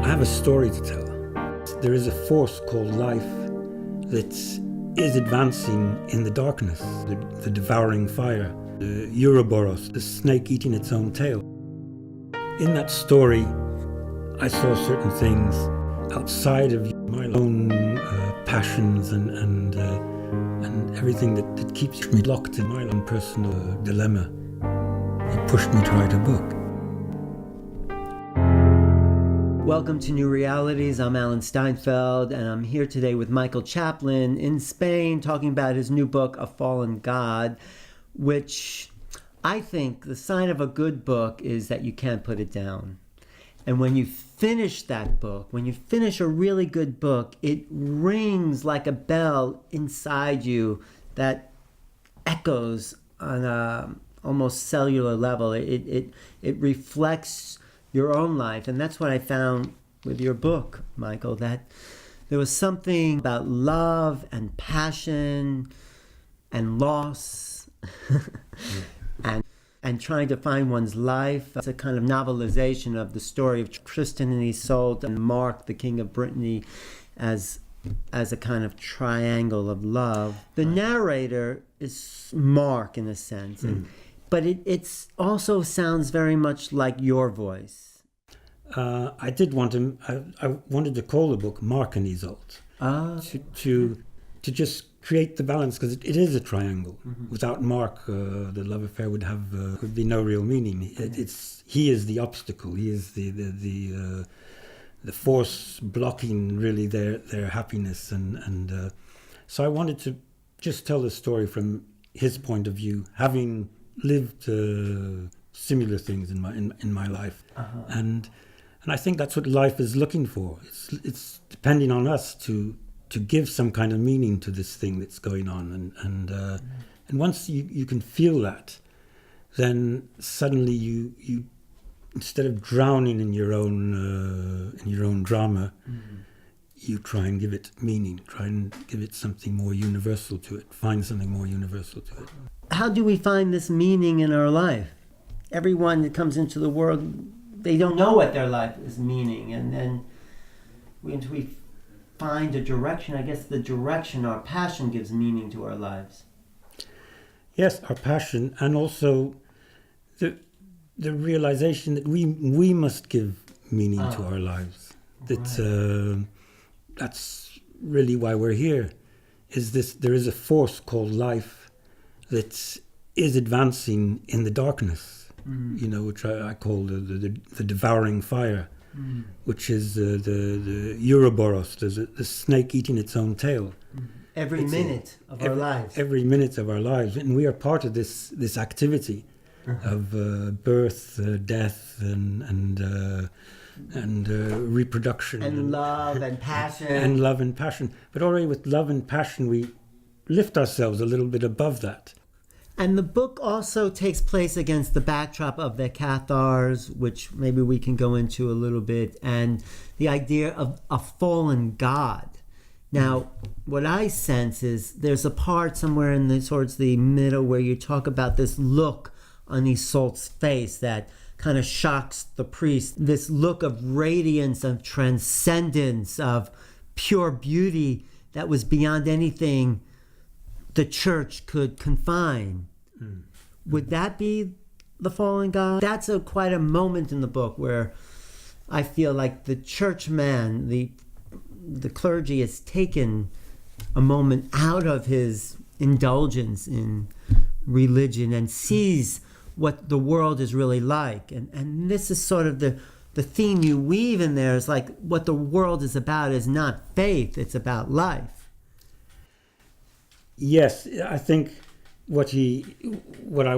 have a story to tell. There is a force called life that is advancing in the darkness, the devouring fire, the Ouroboros, the snake eating its own tail. In that story, I saw certain things outside of my own passions and everything that keeps me locked in my own personal dilemma. It pushed me to write a book. Welcome to New Realities. I'm Alan Steinfeld, and I'm here today with Michael Chaplin in Spain, talking about his new book, A Fallen God, which I think the sign of a good book is that you can't put it down. And when you finish that book, when you finish a really good book, it rings like a bell inside you that echoes on a almost cellular level. It reflects your own life. And that's what I found with your book, Michael, that there was something about love and passion and loss and trying to find one's life. It's a kind of novelization of the story of Tristan and Isolde and Marc, the king of Brittany, as a kind of triangle of love. The narrator is Marc in a sense, but it also sounds very much like your voice. I wanted to call the book Marc and Isolde to just create the balance, because it is a triangle. Mm-hmm. Without Marc, the love affair would be no real meaning. He is the obstacle. He is the force blocking really their happiness, and so I wanted to just tell the story from his point of view, having lived similar things in my life, and I think that's what life is looking for. It's depending on us to give some kind of meaning to this thing that's going on, and once you can feel that, then suddenly you instead of drowning in your own drama, you try and give it meaning, try and give it something more universal to it, find something more universal to it. How do we find this meaning in our life? Everyone that comes into the world, they don't know what their life is meaning, and then we find a direction. I guess the direction, our passion, gives meaning to our lives. Yes, our passion, and also the realization that we must give meaning to our lives. That that's really why we're here. There is a force called life that is advancing in the darkness, which I call the devouring fire, which is the Ouroboros, the snake eating its own tail. Every minute of our lives. Every minute of our lives, and we are part of this activity of birth, death, and reproduction, and love and passion. And love and passion. But already with love and passion, we lift ourselves a little bit above that. And the book also takes place against the backdrop of the Cathars, which maybe we can go into a little bit, and the idea of a fallen God. Now, what I sense is there's a part somewhere towards the middle where you talk about this look on Isolde's face that kind of shocks the priest. This look of radiance, of transcendence, of pure beauty that was beyond anything the church could confine. Would that be the fallen God? That's quite a moment in the book where I feel like the churchman, the clergy, has taken a moment out of his indulgence in religion and sees what the world is really like. And this is sort of the theme you weave in there, is like what the world is about is not faith, it's about life. Yes, I think what I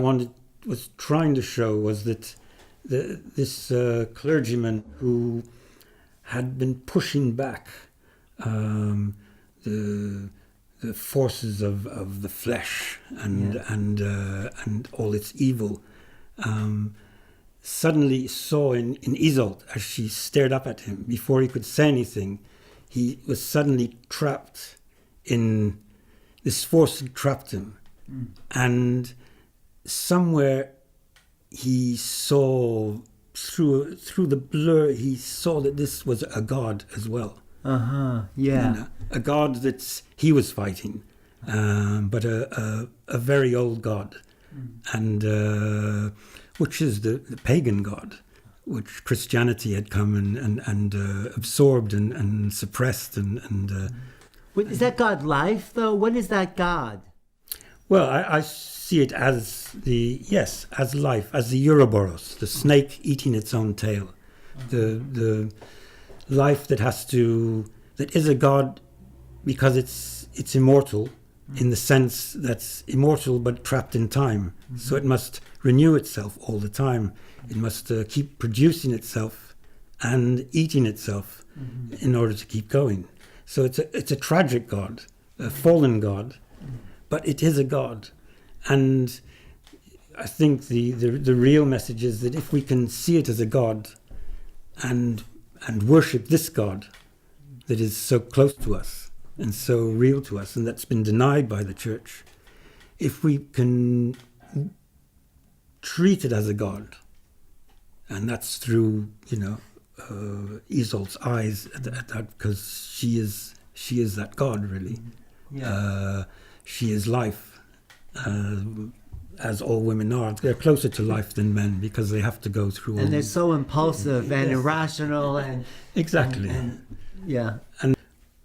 was trying to show was that this clergyman who had been pushing back the forces of the flesh and all its evil, suddenly saw in Isolde, as she stared up at him, before he could say anything, he was suddenly trapped in this force had trapped him. And somewhere he saw through the blur, he saw that this was a god as well. Yeah. You know, a god that he was fighting, but a very old god, and which is the pagan god, which Christianity had come and absorbed and suppressed and. Is that God life though? What is that God? Well, I see it as as life, as the Ouroboros, the snake eating its own tail, the life that is a god because it's immortal in the sense that's immortal but trapped in time. So it must renew itself all the time. It must keep producing itself and eating itself in order to keep going. So it's a tragic god, a fallen god. But it is a God, and I think the real message is that if we can see it as a God, and worship this God that is so close to us and so real to us, and that's been denied by the church, if we can treat it as a God, and that's through Isolde's eyes at that, because she is that God really. Yeah. She is life, as all women are. They're closer to life than men because they have to go through. And they're so impulsive and irrational and exactly. And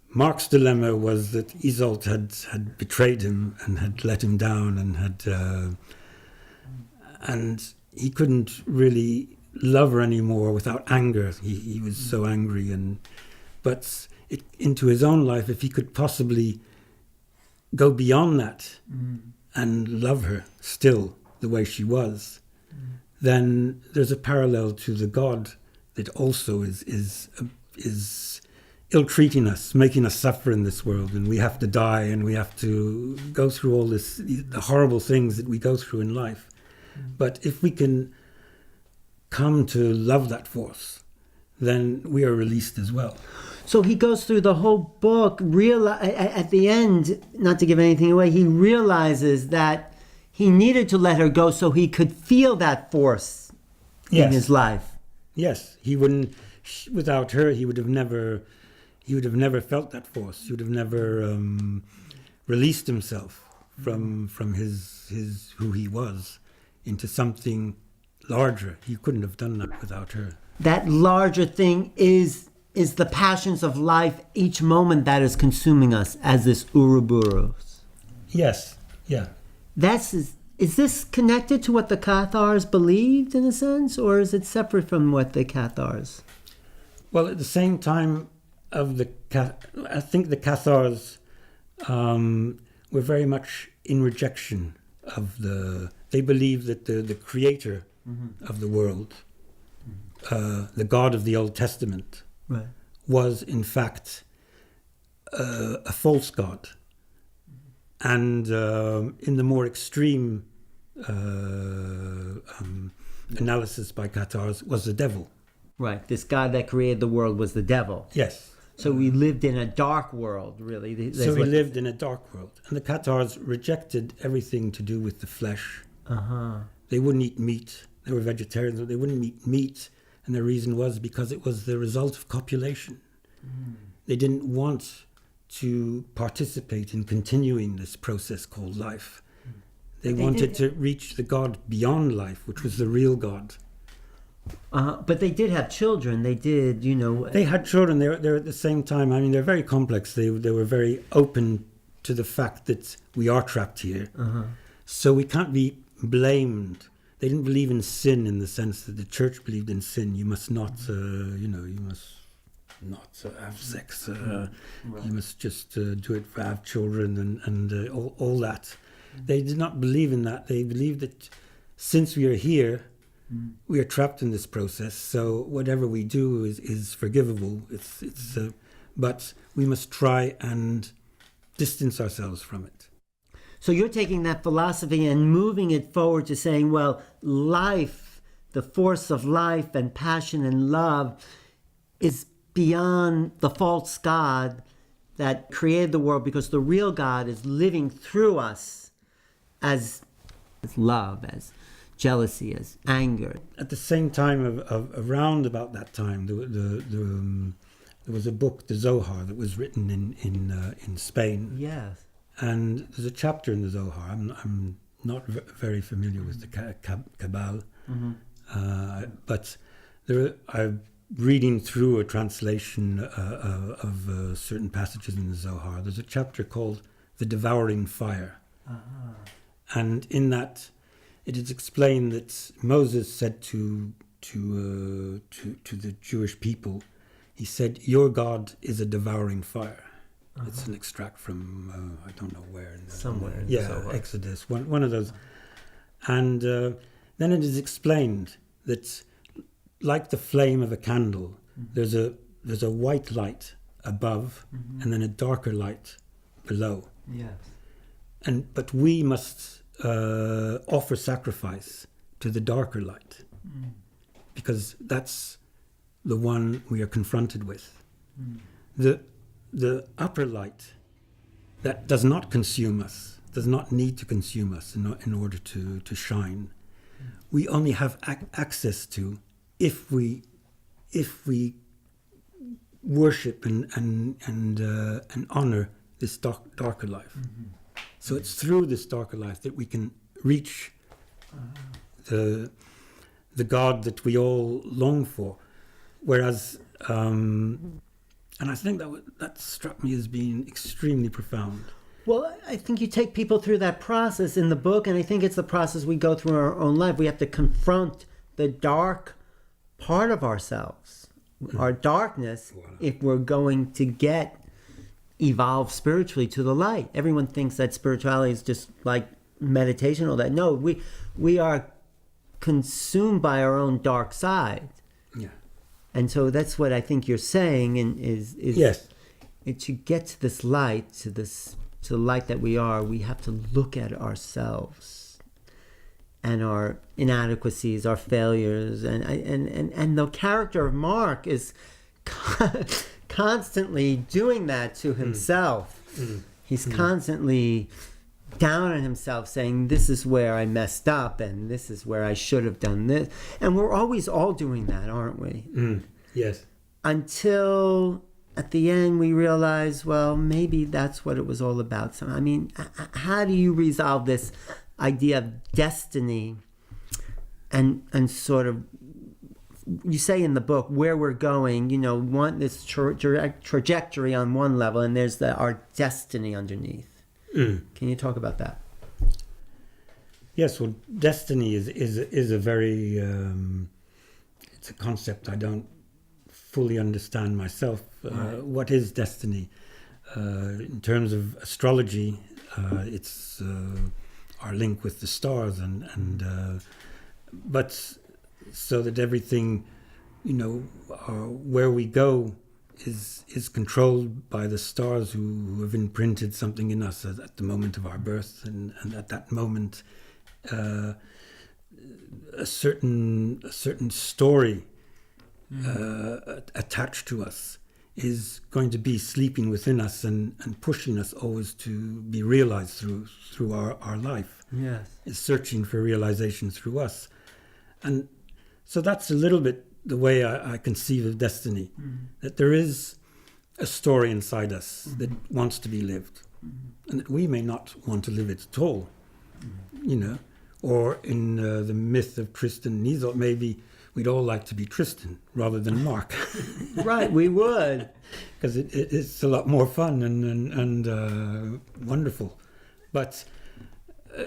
Marc's dilemma was that Isolde had betrayed him and had let him down and he couldn't really love her anymore without anger. He was so angry but into his own life, if he could possibly go beyond that and love her still the way she was, then there's a parallel to the God that also is ill-treating us, making us suffer in this world, and we have to die and we have to go through all the horrible things that we go through in life. But if we can come to love that force, then we are released as well. So he goes through the whole book, at the end, not to give anything away, he realizes that he needed to let her go so he could feel that force in his life. Yes, he wouldn't. Without her, he would have never felt that force. He would have never released himself from his who he was into something larger. He couldn't have done that without her. That larger thing is the passions of life, each moment that is consuming us as this Ouroboros. Yes, yeah. Is this connected to what the Cathars believed in a sense, or is it separate from what the Cathars? Well, at the same time I think the Cathars were very much in rejection of they believed that the creator of the world, the God of the Old Testament, right, was in fact a false god, and in the more extreme analysis by Cathars was the devil. Right, this God that created the world was the devil. Yes. So we lived in a dark world, really. So we lived in a dark world, and the Cathars rejected everything to do with the flesh. They wouldn't eat meat. They were vegetarians, but they wouldn't eat meat. And the reason was because it was the result of copulation. They didn't want to participate in continuing this process called life. They wanted to reach the God beyond life, which was the real God. But they did have children. They did, They had children. They're at the same time. I mean, they're very complex. They were very open to the fact that we are trapped here. So we can't be blamed. They didn't believe in sin in the sense that the church believed in sin. You must not, you must not have sex. You must just do it for have children and all that. They did not believe in that. They believed that since we are here, we are trapped in this process. So whatever we do is forgivable. But we must try and distance ourselves from it. So you're taking that philosophy and moving it forward to saying, well, life, the force of life and passion and love is beyond the false God that created the world, because the real God is living through us as love, as jealousy, as anger. At the same time, around about that time, there was a book, the Zohar, that was written in Spain. Yes. And there's a chapter in the Zohar. I'm not very familiar with the Kabbalah, but I'm reading through a translation of certain passages in the Zohar. There's a chapter called "The Devouring Fire," and in that, it is explained that Moses said to the Jewish people, he said, "Your God is a devouring fire." It's an extract from I don't know where. Somewhere. Exodus, one of those. And then it is explained that, like the flame of a candle, there's a white light above, and then a darker light below. Yes. But we must offer sacrifice to the darker light, because that's the one we are confronted with. The upper light that does not consume us, does not need to consume us in order to shine. We only have access to if we worship and honor this darker life. So it's through this darker life that we can reach the God that we all long for. Whereas, and I think that struck me as being extremely profound. Well, I think you take people through that process in the book, and I think it's the process we go through in our own life. We have to confront the dark part of ourselves, our darkness, if we're going to evolve spiritually to the light. Everyone thinks that spirituality is just like meditation, all that. No, we are consumed by our own dark side. Yeah. And so that's what I think you're saying, and is yes. To get to this light, to the light that we are, we have to look at ourselves and our inadequacies, our failures, and the character of Marc is constantly doing that to himself. He's constantly down on himself, saying, "This is where I messed up, and this is where I should have done this." And we're always all doing that, aren't we? Yes. Until at the end we realize, well, maybe that's what it was all about. So, I mean, how do you resolve this idea of destiny and sort of, you say in the book, where we're going, this trajectory on one level, and there's our destiny underneath. Can you talk about that? Yes, well, destiny is a very it's a concept I don't fully understand myself. What is destiny? In terms of astrology, it's our link with the stars, but so that everything, where we go is controlled by the stars who have imprinted something in us at the moment of our birth, and at that moment a certain story attached to us is going to be sleeping within us and pushing us always to be realized through our life. Yes. Is searching for realization through us. And so that's a little bit the way I conceive of destiny, that there is a story inside us that wants to be lived, and that we may not want to live it at all, or in the myth of Tristan and Isolde, maybe we'd all like to be Tristan rather than Marc. Right, we would. Because it's a lot more fun and wonderful. But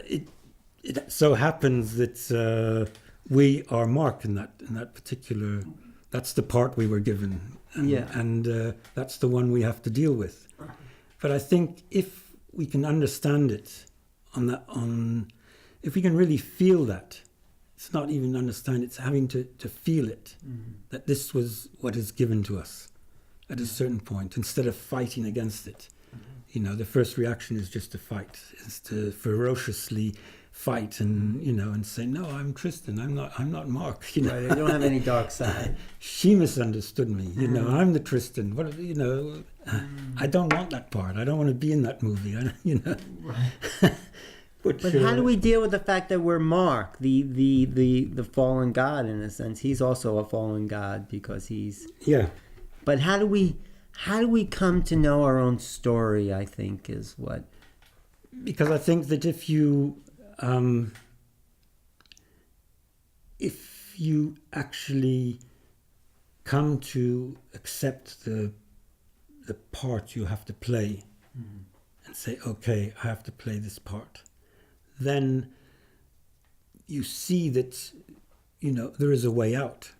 it so happens that we are Marc in that particular. That's the part we were given, and that's the one we have to deal with. But I think if we can understand it if we can really feel that, it's not even understand. It's having to feel it, that this was what is given to us at a certain point, instead of fighting against it. The first reaction is just to fight, is to ferociously fight and say, no, I'm Tristan, I'm not Marc. Right, I don't have any dark side. She misunderstood me. I'm the Tristan. I don't want that part. I don't want to be in that movie. Right. But how do we deal with the fact that we're Marc, the fallen god in a sense? He's also a fallen god because he's... Yeah. But how do we come to know our own story, I think, is what... Because I think that if you actually come to accept the part you have to play, and say, okay, I have to play this part, then you see that, there is a way out.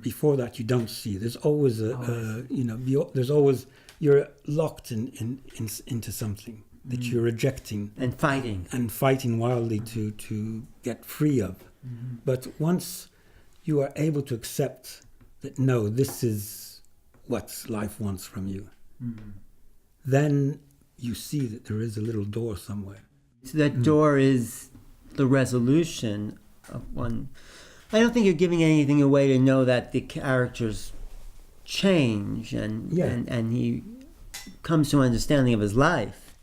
Before that, you don't see. There's always there's always, you're locked into something that you're rejecting and fighting wildly to get free of. But once you are able to accept that, no, this is what life wants from you, then you see that there is a little door somewhere. So that door is the resolution of one. I don't think you're giving anything away to know that the characters change and he comes to an understanding of his life.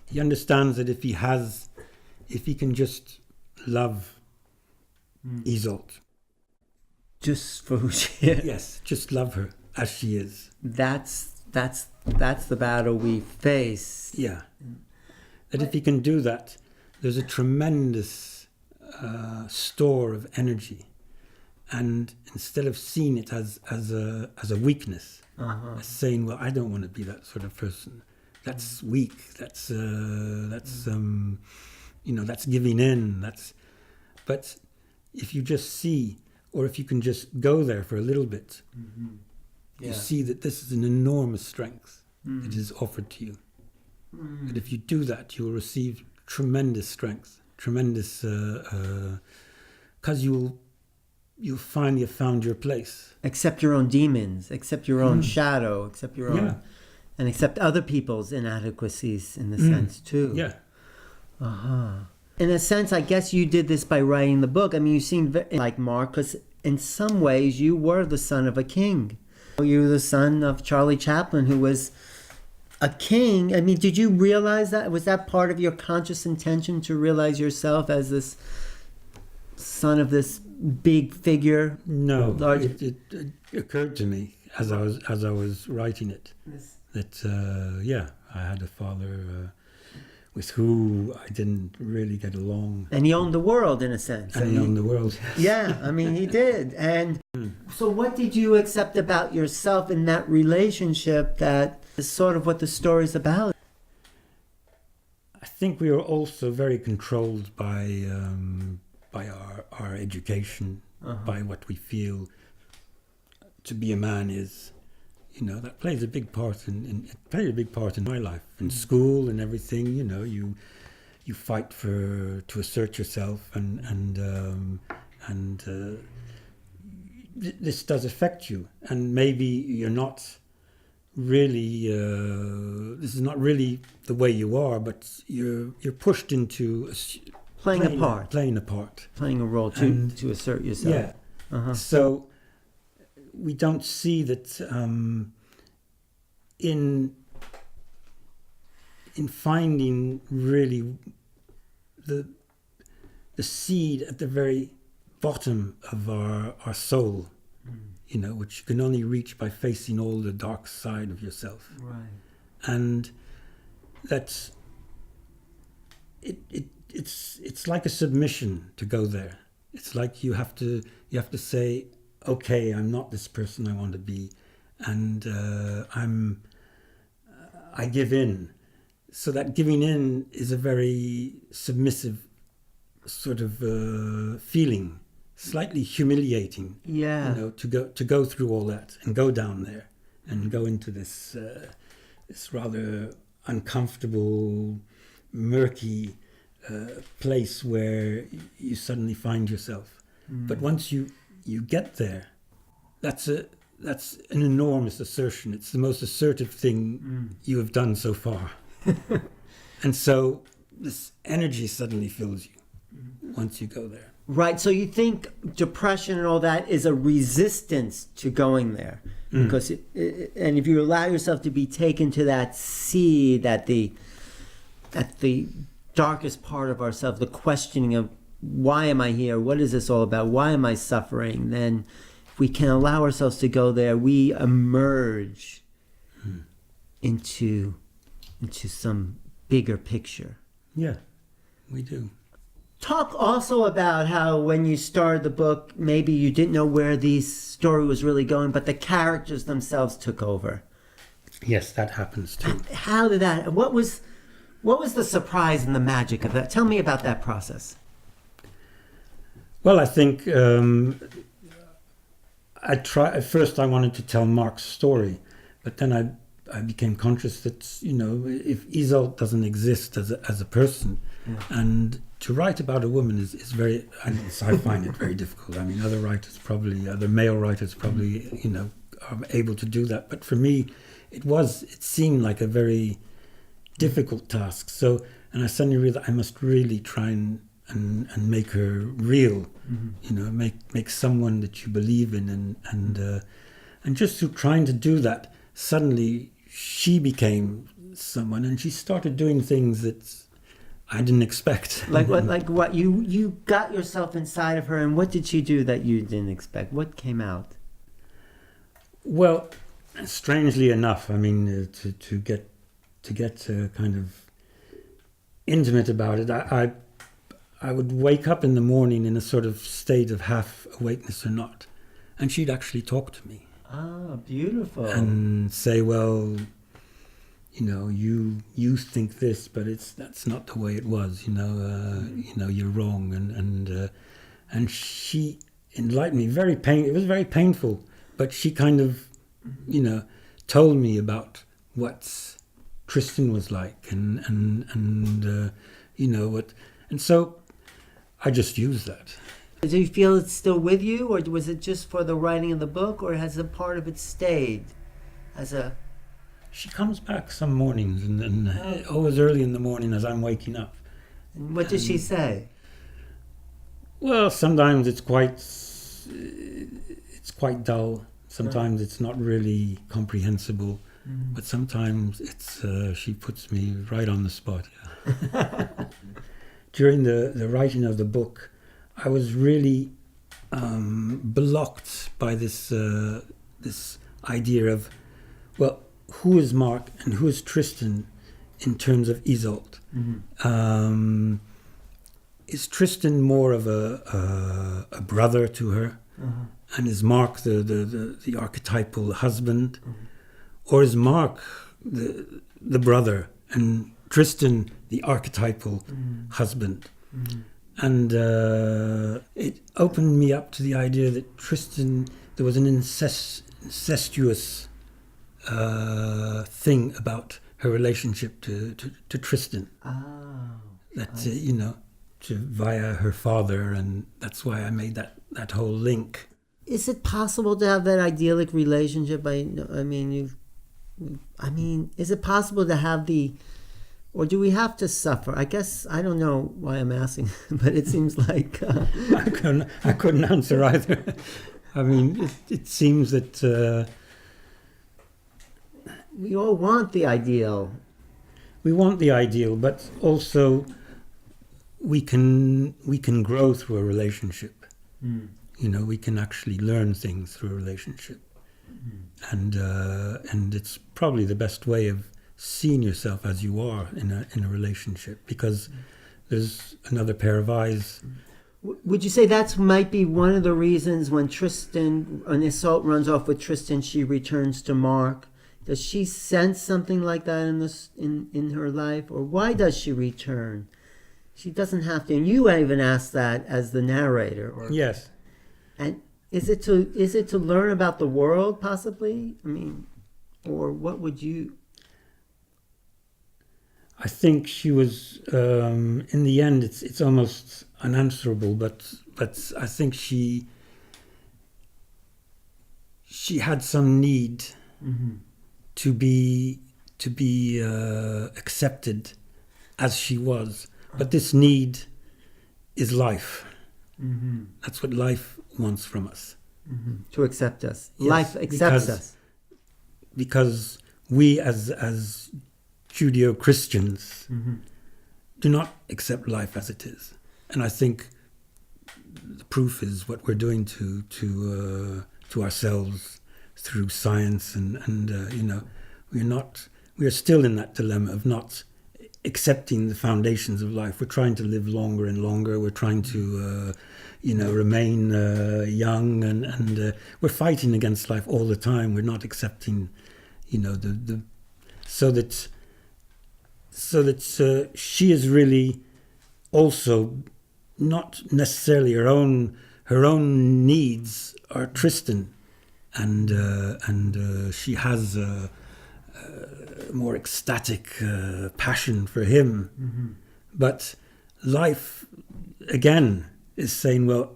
He understands that if he can just love Isolde. Just for who she is. Yes, just love her as she is. That's the battle we face. Yeah. That if he can do that, there's a tremendous store of energy. And instead of seeing it as a weakness, as saying, well, I don't want to be that sort of person. That's weak. That's giving in. But if you just see, or if you can just go there for a little bit, you see that this is an enormous strength that is offered to you. That if you do that, you will receive tremendous strength, tremendous, because you'll finally have found your place. Accept your own demons, accept your own shadow, accept your own, and accept other people's inadequacies in the sense too. Yeah. In a sense, I guess you did this by writing the book. I mean, you seem like Marc, because in some ways you were the son of a king. You were the son of Charlie Chaplin, who was a king. I mean, did you realize that? Was that part of your conscious intention to realize yourself as this son of this big figure? No, it occurred to me as I was writing it that I had a father with who I didn't really get along. And he owned the world, in a sense. And he owned the world. Yeah, I mean, he did. And so what did you accept about yourself in that relationship that is sort of what the story's about? I think we were also very controlled by our education, by what we feel to be a man is. That plays a big part in my life, in school and everything. You fight to assert yourself, and this does affect you. And maybe you're not really. This is not really the way you are, but you're pushed into playing a part, playing a role to assert yourself. Yeah. So we don't see that in finding really the seed at the very bottom of our soul, which you can only reach by facing all the dark side of yourself. Right. And that's it's like a submission to go there. It's like you have to say, okay, I'm not this person I want to be, and I give in. So that giving in is a very submissive sort of feeling, slightly humiliating. Yeah. To go through all that and go down there and go into this rather uncomfortable, murky place where you suddenly find yourself. But once you get there, that's an enormous assertion. It's the most assertive thing you have done so far. And so this energy suddenly fills you once you go there. Right. So you think depression and all that is a resistance to going there, because and if you allow yourself to be taken to that seed, that the at the darkest part of ourselves, the questioning of why am I here? What is this all about? Why am I suffering? Then if we can allow ourselves to go there, we emerge into some bigger picture. Yeah, we do. Talk also about how when you started the book, maybe you didn't know where the story was really going, but the characters themselves took over. Yes, that happens too. How did that? What was the surprise and the magic of that? Tell me about that process. Well, I think at first I wanted to tell Marc's story, but then I became conscious that, you know, if Isolde doesn't exist as a person, and to write about a woman is very, I find it very difficult. I mean, other male writers probably, you know, are able to do that. But for me, it seemed like a very difficult task. So, and I suddenly realized I must really try and make her real, you know, make someone that you believe in, and just through trying to do that, suddenly she became someone, and she started doing things that I didn't expect. Like what? Like what? You got yourself inside of her, and what did she do that you didn't expect? What came out? Well, strangely enough, I mean, to get kind of intimate about it, I would wake up in the morning in a sort of state of half awakeness or not, and she'd actually talk to me. Ah, beautiful. And say, well, you know, you think this, but that's not the way it was. You know, you're wrong, and she enlightened me. It was very painful, but she kind of, you know, told me about what Tristan was like, and you know what, and so I just used that. Do you feel it's still with you, or was it just for the writing of the book, or has a part of it stayed as a... She comes back some mornings, and always early in the morning as I'm waking up. And what does she say? Well, sometimes it's quite dull. Sometimes it's not really comprehensible, but sometimes she puts me right on the spot. Yeah. During the writing of the book, I was really blocked by this idea of, well, who is Marc and who is Tristan in terms of Isolde? Is Tristan more of a brother to her, and is Marc the archetypal husband, or is Marc the brother and Tristan the archetypal husband? And it opened me up to the idea that Tristan, there was an incestuous thing about her relationship to Tristan. That, you know, via her father, and that's why I made that whole link. Is it possible to have that idyllic relationship? I mean, is it possible to have or do we have to suffer? I guess, I don't know why I'm asking, but it seems like... I couldn't answer either. I mean, it seems that... we all want the ideal. We want the ideal, but also we can grow through a relationship. You know, we can actually learn things through a relationship. And it's probably the best way of seeing yourself as you are in a relationship, because there's another pair of eyes. Would you say that might be one of the reasons when Isolde runs off with Tristan, she returns to Marc? Does she sense something like that in her life, or why does she return? She doesn't have to, and you even asked that as the narrator. Yes. And is it to learn about the world, possibly? I mean, or what would you? I think she was, in the end, it's almost unanswerable, but I think she had some need to be accepted as she was. But this need is life. That's what life wants from us. To accept us. Yes, life accepts us. Because we as Judeo-Christians do not accept life as it is. And I think the proof is what we're doing to ourselves through science, and you know, we are still in that dilemma of not accepting the foundations of life. We're trying to live longer and longer. We're trying to remain young, and we're fighting against life all the time. We're not accepting, you know, so that she is really also not necessarily her own needs are Tristan, and she has a more ecstatic passion for him. Mm-hmm. But life again is saying, well,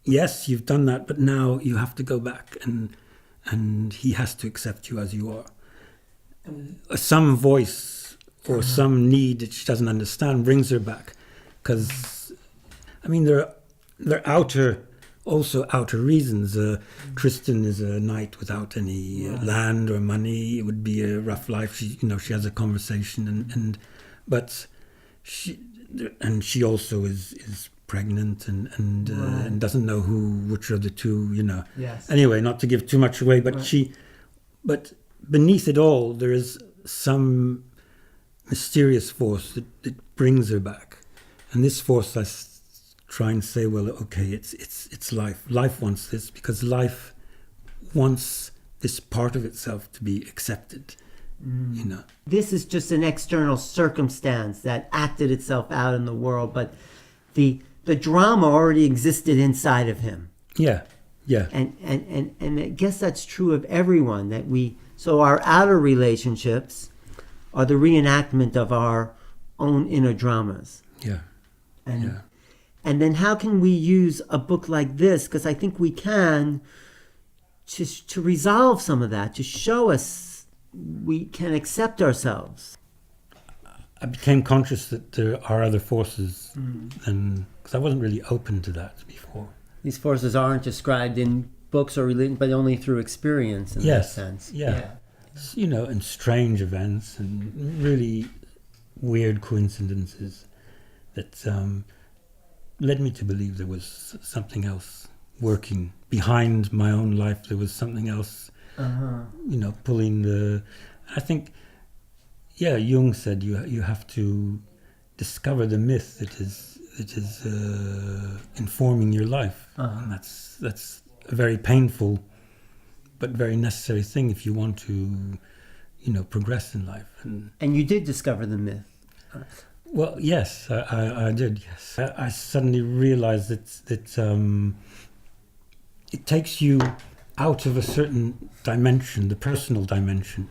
yes, you've done that, but now you have to go back, and he has to accept you as you are. Some voice or some need that she doesn't understand brings her back, because I mean there are outer reasons. Tristan is a knight without any land or money. It would be a rough life. She has a conversation, but she also is pregnant and doesn't know which of the two. Yes. Anyway, not to give too much away, but but beneath it all, there is some mysterious force that brings her back, and this force I try and say, well, okay, it's life. Life wants this because life wants this part of itself to be accepted. This is just an external circumstance that acted itself out in the world, but the drama already existed inside of him. Yeah. And I guess that's true of everyone, so our outer relationships are the reenactment of our own inner dramas. Yeah. And then how can we use a book like this, because I think we can, to resolve some of that, to show us we can accept ourselves. I became conscious that there are other forces, because I wasn't really open to that before. These forces aren't described in books or religion, but only through experience in that sense. Yeah. And strange events and really weird coincidences that led me to believe there was something else working behind my own life. There was something else, pulling the. I think, Jung said you have to discover the myth that is informing your life, and that's a very painful but very necessary thing if you want to, progress in life. And you did discover the myth. Well, yes, I did. Yes, I suddenly realized that it takes you out of a certain dimension, the personal dimension,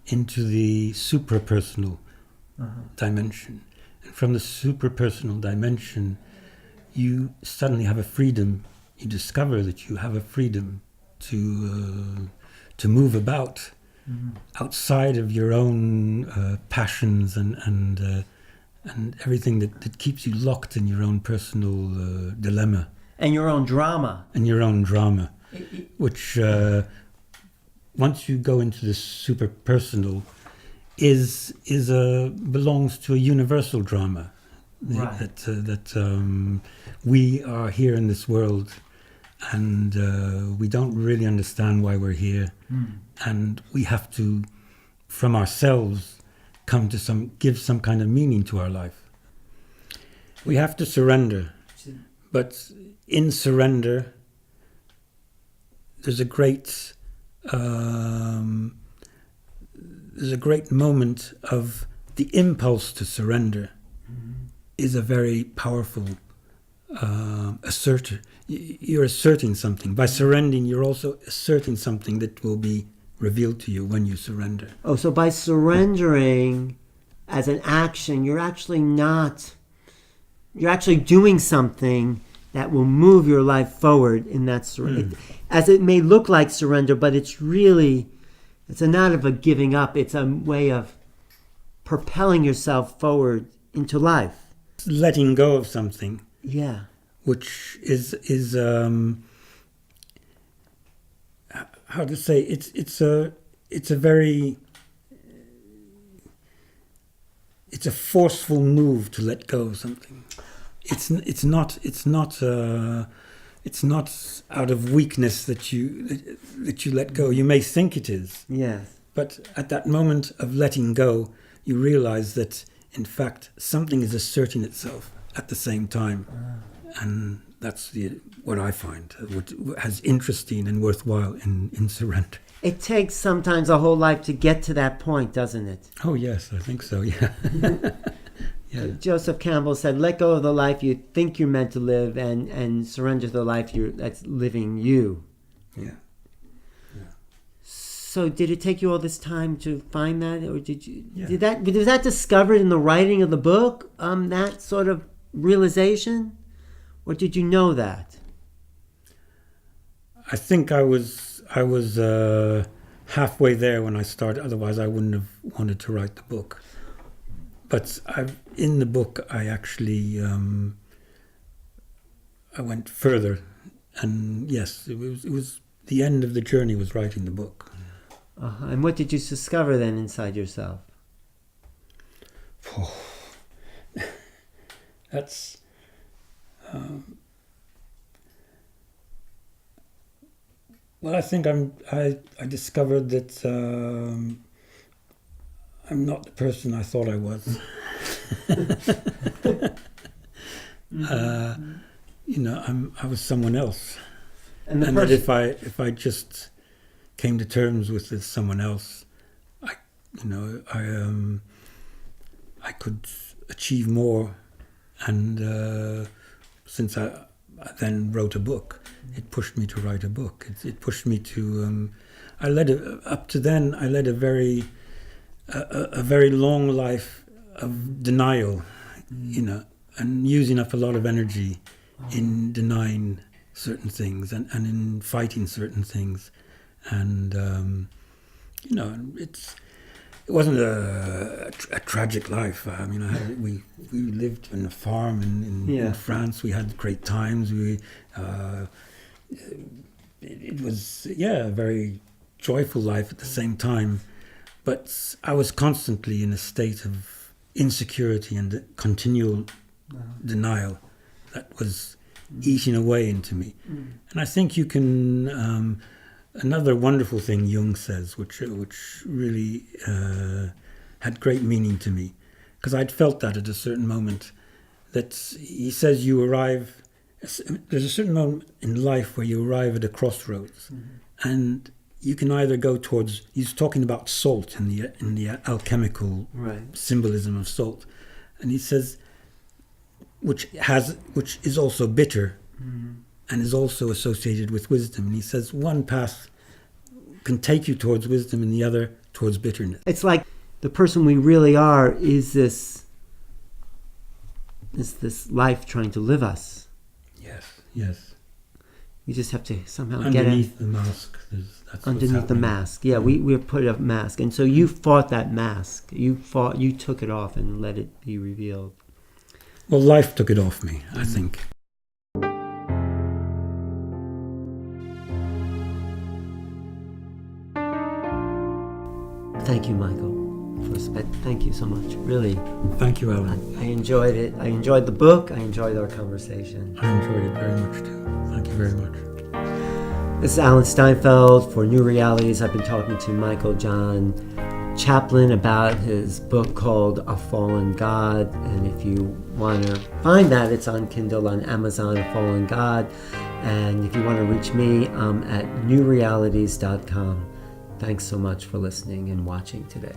into the suprapersonal dimension, and from the suprapersonal dimension, you suddenly have a freedom. You discover that you have a freedom to move about outside of your own passions and everything that keeps you locked in your own personal dilemma. And your own drama. Which once you go into the super personal, belongs to a universal drama. Right. That we are here in this world, and we don't really understand why we're here, and we have to, from ourselves, come to give some kind of meaning to our life. We have to surrender, but in surrender, there's a great moment of the impulse to surrender is a very powerful asserter. You're asserting something. By surrendering, you're also asserting something that will be revealed to you when you surrender. Oh, so by surrendering as an action, you're actually doing something that will move your life forward in that surrender. As it may look like surrender, but it's not of a giving up. It's a way of propelling yourself forward into life. Letting go of something. Yeah. Which is how to say, it's it's a forceful move to let go of something. It's not out of weakness that you let go. You may think it is. Yes. But at that moment of letting go, you realize that, in fact, something is asserting itself at the same time. And that's what I find what has interesting and worthwhile in surrender. It takes sometimes a whole life to get to that point, doesn't it? Oh, yes, I think so, yeah. Yeah. Joseph Campbell said, let go of the life you think you're meant to live and surrender to the life that's living you. Yeah. So did it take you all this time to find that, or did you? Yeah. Was that discovered in the writing of the book? That sort of realization, or did you know that? I think I was halfway there when I started. Otherwise, I wouldn't have wanted to write the book. But in the book, I actually I went further, and yes, it was the end of the journey was writing the book. And what did you discover then inside yourself? Oh, that's well, I think I discovered that I'm not the person I thought I was. I was someone else, and that if I just came to terms with this someone else, I could achieve more. And since I then wrote a book, it pushed me to write a book. It pushed me to. I led a very long life of denial, and using up a lot of energy in denying certain things and in fighting certain things. And it wasn't a tragic life. I mean, we lived in a farm in France. We had great times. It was a very joyful life at the same time. But I was constantly in a state of insecurity and continual denial that was eating away into me. And I think you can. Another wonderful thing Jung says, which really had great meaning to me, because I'd felt that at a certain moment, that he says there's a certain moment in life where you arrive at a crossroads, and you can either go towards. He's talking about salt in the alchemical symbolism of salt, and he says, which is also bitter. And is also associated with wisdom. And he says one path can take you towards wisdom and the other towards bitterness. It's like the person we really are is this life trying to live us. Yes. You just have to somehow underneath the mask. That's underneath the mask. Yeah, we put a mask. And so you fought that mask. You took it off and let it be revealed. Well, life took it off me, I think. Thank you, Michael. Thank you so much. Really. Thank you, Alan. I enjoyed it. I enjoyed the book. I enjoyed our conversation. I enjoyed it very much too. Thank you very much. This is Alan Steinfeld for New Realities. I've been talking to Michael John Chaplin about his book called A Fallen God. And if you want to find that, it's on Kindle, on Amazon, A Fallen God. And if you want to reach me, I'm at newrealities.com. Thanks so much for listening and watching today.